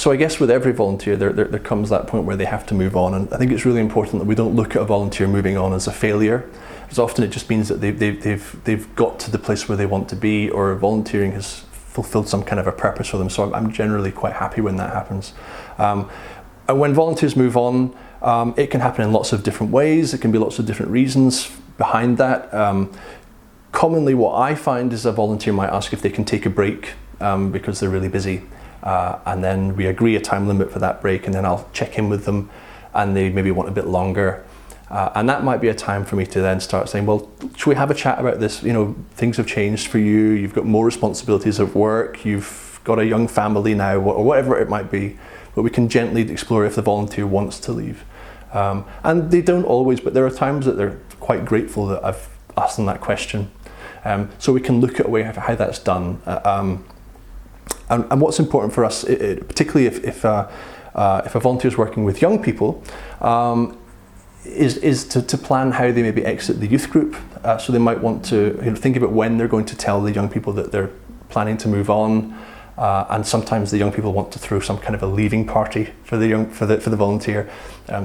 So I guess with every volunteer, there comes that point where they have to move on, and I think it's really important that we don't look at a volunteer moving on as a failure, because often it just means that they've got to the place where they want to be, or volunteering has fulfilled some kind of a purpose for them. So I'm generally quite happy when that happens. And when volunteers move on, it can happen in lots of different ways. It can be lots of different reasons behind that. Commonly what I find is a volunteer might ask if they can take a break because they're really busy. And then we agree a time limit for that break, and then I'll check in with them, and they maybe want a bit longer. And that might be a time for me to then start saying, well, should we have a chat about this? You know, things have changed for you, you've got more responsibilities at work, you've got a young family now, or whatever it might be, but we can gently explore if the volunteer wants to leave. And they don't always, but there are times that they're quite grateful that I've asked them that question. So we can look at a way of how that's done. And what's important for us, particularly if a volunteer is working with young people, is to plan how they maybe exit the youth group. So they might want to think about when they're going to tell the young people that they're planning to move on. And sometimes the young people want to throw some kind of a leaving party for the volunteer.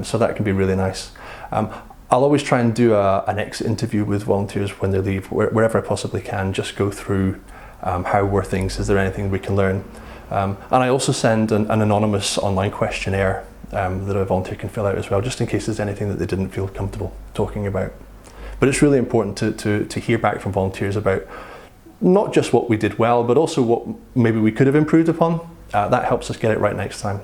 So that can be really nice. I'll always try and do an exit interview with volunteers when they leave, wherever I possibly can, just go through how were things, is there anything we can learn? And I also send an anonymous online questionnaire that a volunteer can fill out as well, just in case there's anything that they didn't feel comfortable talking about. But it's really important to hear back from volunteers about not just what we did well, but also what maybe we could have improved upon. That helps us get it right next time.